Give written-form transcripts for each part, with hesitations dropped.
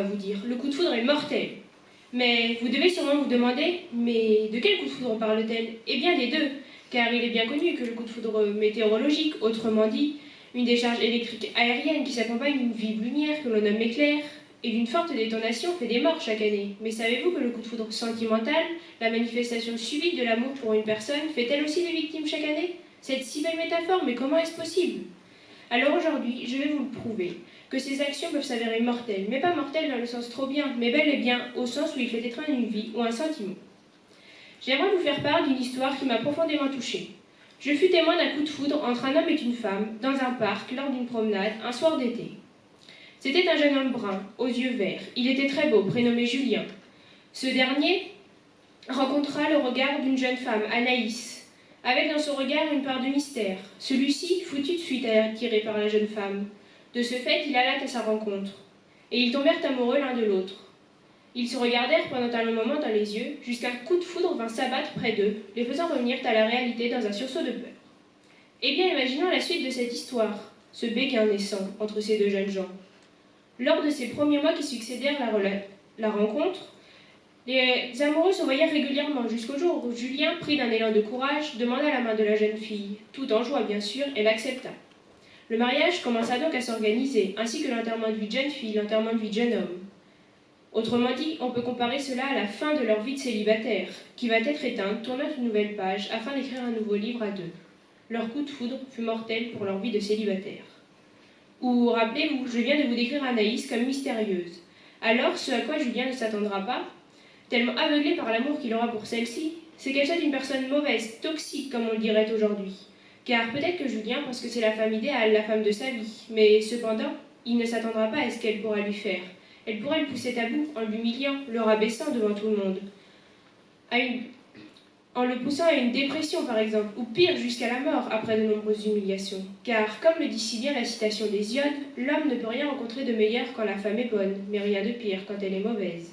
vous dire. Le coup de foudre est mortel. Mais vous devez sûrement vous demander, mais de quel coup de foudre parle-t-elle? Eh bien des deux, car il est bien connu que le coup de foudre météorologique, autrement dit, une décharge électrique aérienne qui s'accompagne d'une vive lumière que l'on nomme éclair, et d'une forte détonation fait des morts chaque année. Mais savez-vous que le coup de foudre sentimental, la manifestation subite de l'amour pour une personne, fait elle aussi des victimes chaque année? Cette si belle métaphore, mais comment est-ce possible? Alors aujourd'hui, je vais vous le prouver, que ces actions peuvent s'avérer mortelles, mais pas mortelles dans le sens trop bien, mais bel et bien au sens où il fait étreindre une vie ou un sentiment. J'aimerais vous faire part d'une histoire qui m'a profondément touchée. Je fus témoin d'un coup de foudre entre un homme et une femme, dans un parc, lors d'une promenade, un soir d'été. C'était un jeune homme brun, aux yeux verts. Il était très beau, prénommé Julien. Ce dernier rencontra le regard d'une jeune femme, Anaïs, avec dans son regard une part de mystère. Celui-ci fut tout de suite attiré par la jeune femme. De ce fait, il alla à sa rencontre, et ils tombèrent amoureux l'un de l'autre. Ils se regardèrent pendant un long moment dans les yeux, jusqu'à qu'un coup de foudre vint s'abattre près d'eux, les faisant revenir à la réalité dans un sursaut de peur. Eh bien, imaginons la suite de cette histoire, ce béguin naissant entre ces deux jeunes gens. Lors de ces premiers mois qui succédèrent la rencontre, les amoureux se voyèrent régulièrement, jusqu'au jour où Julien, pris d'un élan de courage, demanda la main de la jeune fille. Tout en joie, bien sûr, elle accepta. Le mariage commença donc à s'organiser, ainsi que l'enterrement de vie de jeune fille, l'enterrement de vie de jeune homme. Autrement dit, on peut comparer cela à la fin de leur vie de célibataire, qui va être éteinte, tournant une nouvelle page, afin d'écrire un nouveau livre à deux. Leur coup de foudre fut mortel pour leur vie de célibataire. Ou, rappelez-vous, je viens de vous décrire Anaïs comme mystérieuse. Alors, ce à quoi Julien ne s'attendra pas, tellement aveuglé par l'amour qu'il aura pour celle-ci, c'est qu'elle soit une personne mauvaise, toxique, comme on le dirait aujourd'hui. Car peut-être que Julien pense que c'est la femme idéale, la femme de sa vie, mais cependant, il ne s'attendra pas à ce qu'elle pourra lui faire. Elle pourrait le pousser à bout en l'humiliant, le rabaissant devant tout le monde, en le poussant à une dépression par exemple, ou pire jusqu'à la mort après de nombreuses humiliations. Car, comme le dit si bien la citation d'Hésiode, l'homme ne peut rien rencontrer de meilleur quand la femme est bonne, mais rien de pire quand elle est mauvaise.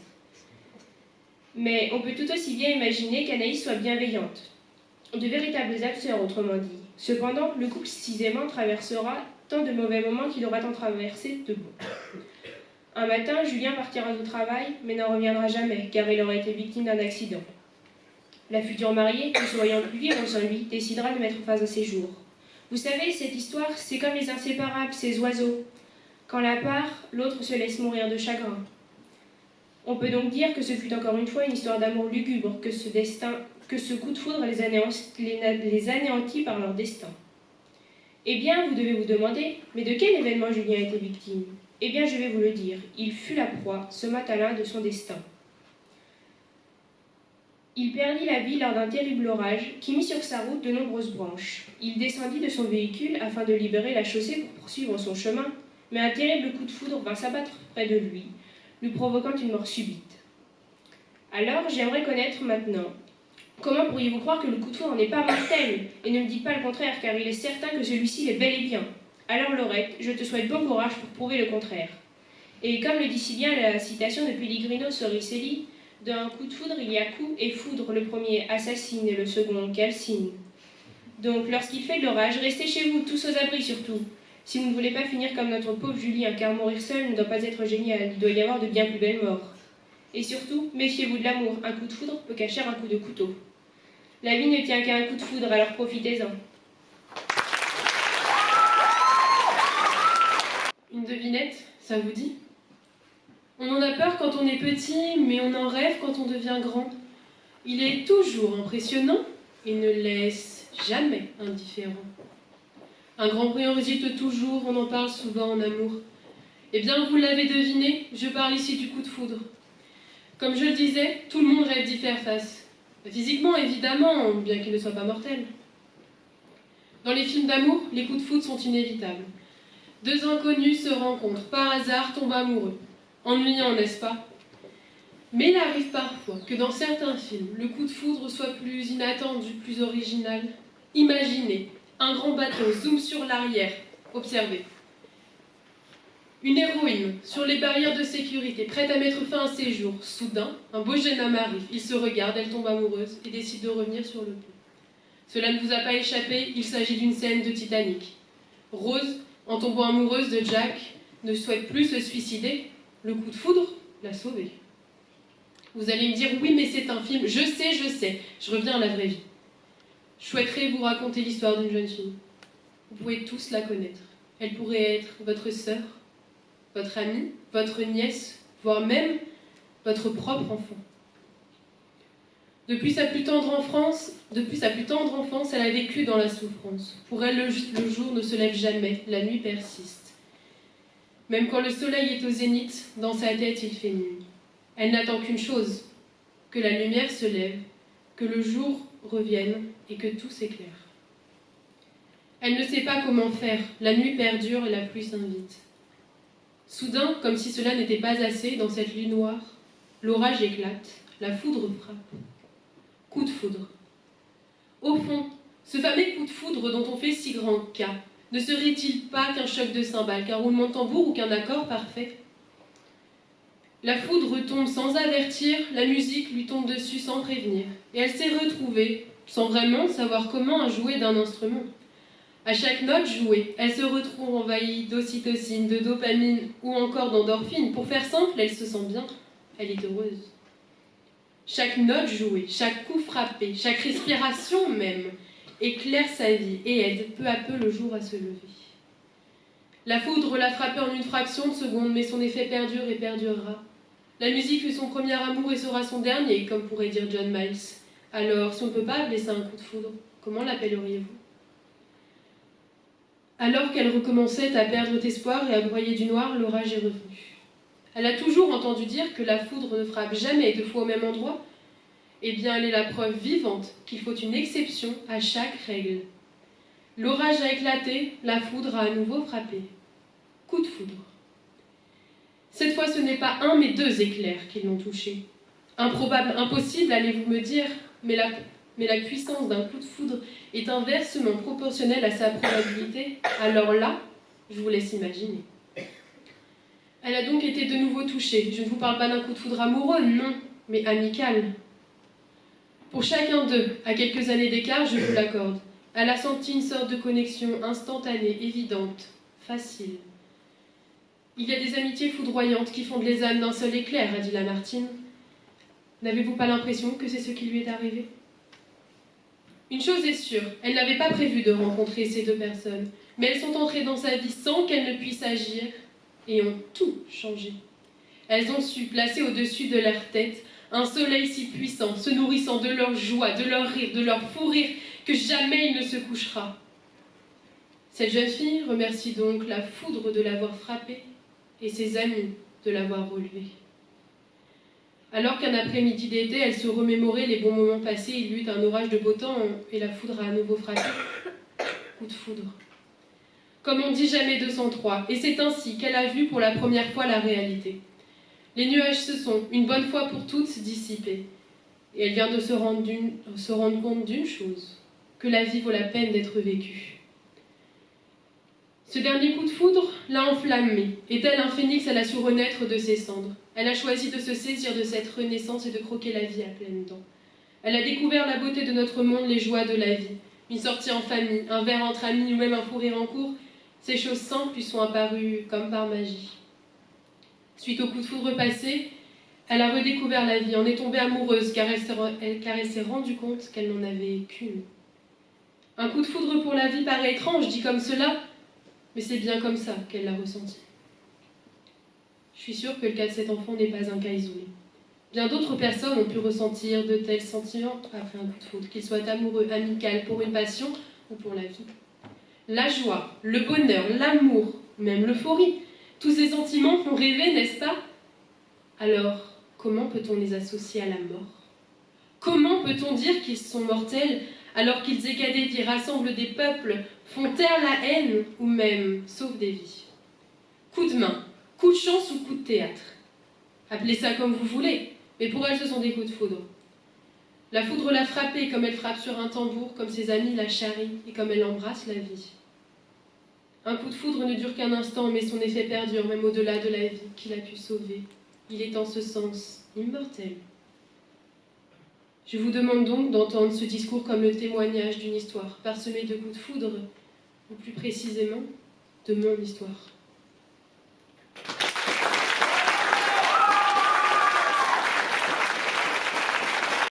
Mais on peut tout aussi bien imaginer qu'Anaïs soit bienveillante, de véritables âmes sœurs autrement dit. Cependant, le couple précisément traversera tant de mauvais moments qu'il aura tant traversé de bons. Un matin, Julien partira au travail, mais n'en reviendra jamais, car il aurait été victime d'un accident. La future mariée, ne se voyant plus vivre sans lui, décidera de mettre fin à ses jours. Vous savez, cette histoire, c'est comme les inséparables, ces oiseaux. Quand l'un part, l'autre se laisse mourir de chagrin. On peut donc dire que ce fut encore une fois une histoire d'amour lugubre, que ce coup de foudre les anéantit par leur destin. Eh bien, vous devez vous demander, mais de quel événement Julien était victime? Eh bien, je vais vous le dire, il fut la proie, ce matin-là, de son destin. Il perdit la vie lors d'un terrible orage qui mit sur sa route de nombreuses branches. Il descendit de son véhicule afin de libérer la chaussée pour poursuivre son chemin, mais un terrible coup de foudre vint s'abattre près de lui, lui provoquant une mort subite. Alors, j'aimerais connaître maintenant, comment pourriez-vous croire que le coup de foudre n'est pas mortel? Et ne me dites pas le contraire, car il est certain que celui-ci l'est bel et bien. Alors Laurette, je te souhaite bon courage pour prouver le contraire. Et comme le dit si bien la citation de Pellegrino Soricelli, d'un coup de foudre il y a coup et foudre, le premier assassine et le second calcine. Donc lorsqu'il fait de l'orage, restez chez vous, tous aux abris surtout. Si vous ne voulez pas finir comme notre pauvre Julien, car mourir seul ne doit pas être génial, il doit y avoir de bien plus belles morts. Et surtout, méfiez-vous de l'amour, un coup de foudre peut cacher un coup de couteau. La vie ne tient qu'à un coup de foudre, alors profitez-en. Une devinette, ça vous dit? On en a peur quand on est petit, mais on en rêve quand on devient grand. Il est toujours impressionnant et ne laisse jamais indifférent. Un grand bruit en résulte toujours, on en parle souvent en amour. Eh bien, vous l'avez deviné, je parle ici du coup de foudre. Comme je le disais, tout le monde rêve d'y faire face. Physiquement, évidemment, bien qu'il ne soit pas mortel. Dans les films d'amour, les coups de foudre sont inévitables. Deux inconnus se rencontrent, par hasard tombent amoureux. Ennuyant, n'est-ce pas? Mais il arrive parfois que dans certains films, le coup de foudre soit plus inattendu, plus original. Imaginez, un grand bateau zoome sur l'arrière. Observez. Une héroïne, sur les barrières de sécurité, prête à mettre fin à ses jours. Soudain, un beau jeune homme arrive. Ils se regardent, elle tombe amoureuse et décide de revenir sur le pont. Cela ne vous a pas échappé, il s'agit d'une scène de Titanic. Rose, en tombant amoureuse de Jack, ne souhaite plus se suicider. Le coup de foudre la sauver. Vous allez me dire, oui, mais c'est un film. Je sais, je reviens à la vraie vie. Je souhaiterais vous raconter l'histoire d'une jeune fille. Vous pouvez tous la connaître. Elle pourrait être votre sœur, votre amie, votre nièce, voire même votre propre enfant. Depuis sa plus tendre enfance, elle a vécu dans la souffrance. Pour elle, le jour ne se lève jamais, la nuit persiste. Même quand le soleil est au zénith, dans sa tête, il fait nuit. Elle n'attend qu'une chose, que la lumière se lève, que le jour revienne et que tout s'éclaire. Elle ne sait pas comment faire, la nuit perdure et la pluie s'invite. Soudain, comme si cela n'était pas assez, dans cette nuit noire, l'orage éclate, la foudre frappe. Coup de foudre. Au fond, ce fameux coup de foudre dont on fait si grand cas, ne serait-il pas qu'un choc de cymbales, qu'un roulement de tambour ou qu'un accord parfait? La foudre tombe sans avertir, la musique lui tombe dessus sans prévenir, et elle s'est retrouvée, sans vraiment savoir comment jouer d'un instrument. À chaque note jouée, elle se retrouve envahie d'ocytocine, de dopamine ou encore d'endorphine. Pour faire simple, elle se sent bien, elle est heureuse. Chaque note jouée, chaque coup frappé, chaque respiration même, éclaire sa vie et aide peu à peu le jour à se lever. La foudre l'a frappée en une fraction de seconde, mais son effet perdure et perdurera. La musique fut son premier amour et sera son dernier, comme pourrait dire John Miles. Alors, si on ne peut pas appeler ça un coup de foudre, comment l'appelleriez-vous? Alors qu'elle recommençait à perdre espoir et à broyer du noir, l'orage est revenu. Elle a toujours entendu dire que la foudre ne frappe jamais deux fois au même endroit. Eh bien, elle est la preuve vivante qu'il faut une exception à chaque règle. L'orage a éclaté, la foudre a à nouveau frappé. Coup de foudre. Cette fois, ce n'est pas un, mais deux éclairs qui l'ont touché. Improbable, impossible, allez-vous me dire, mais la puissance d'un coup de foudre est inversement proportionnelle à sa probabilité. Alors là, je vous laisse imaginer. Elle a donc été de nouveau touchée. Je ne vous parle pas d'un coup de foudre amoureux, non, mais amical. Pour chacun d'eux, à quelques années d'écart, je vous l'accorde, elle a senti une sorte de connexion instantanée, évidente, facile. Il y a des amitiés foudroyantes qui fondent les âmes d'un seul éclair, a dit Lamartine. N'avez-vous pas l'impression que c'est ce qui lui est arrivé? Une chose est sûre, elle n'avait pas prévu de rencontrer ces deux personnes, mais elles sont entrées dans sa vie sans qu'elle ne puisse agir et ont tout changé. Elles ont su placer au-dessus de leur tête un soleil si puissant, se nourrissant de leur joie, de leur rire, de leur fou rire, que jamais il ne se couchera. Cette jeune fille remercie donc la foudre de l'avoir frappée et ses amis de l'avoir relevée. Alors qu'un après-midi d'été, elle se remémorait les bons moments passés, il y eut un orage de beau temps et la foudre a à nouveau frappé. Coup de foudre. Comme on dit, jamais 203, et c'est ainsi qu'elle a vu pour la première fois la réalité. Les nuages se sont, une bonne fois pour toutes, dissipés. Et elle vient de se rendre compte d'une chose, que la vie vaut la peine d'être vécue. Ce dernier coup de foudre l'a enflammée, et tel un phénix, elle a su renaître de ses cendres. Elle a choisi de se saisir de cette renaissance et de croquer la vie à pleines dents. Elle a découvert la beauté de notre monde, les joies de la vie. Une sortie en famille, un verre entre amis ou même un fou rire en cours, ces choses simples lui sont apparues comme par magie. Suite au coup de foudre passé, elle a redécouvert la vie, en est tombée amoureuse car elle s'est rendue compte qu'elle n'en avait qu'une. Un coup de foudre pour la vie paraît étrange, dit comme cela, mais c'est bien comme ça qu'elle l'a ressenti. Je suis sûre que le cas de cet enfant n'est pas un cas isolé. Bien d'autres personnes ont pu ressentir de tels sentiments après un coup de foudre, qu'ils soient amoureux, amical, pour une passion ou pour la vie. La joie, le bonheur, l'amour, même l'euphorie, tous ces sentiments font rêver, n'est-ce pas? Alors, comment peut-on les associer à la mort? Comment peut-on dire qu'ils sont mortels alors qu'ils égadent, rassemblent des peuples, font taire la haine ou même sauvent des vies? Coup de main, coup de chance ou coup de théâtre? Appelez ça comme vous voulez, mais pour elle ce sont des coups de foudre. La foudre l'a frappée comme elle frappe sur un tambour, comme ses amis la charrient et comme elle embrasse la vie. Un coup de foudre ne dure qu'un instant, mais son effet perdure, même au-delà de la vie qu'il a pu sauver. Il est en ce sens immortel. Je vous demande donc d'entendre ce discours comme le témoignage d'une histoire parsemée de coups de foudre, ou plus précisément, de mon histoire.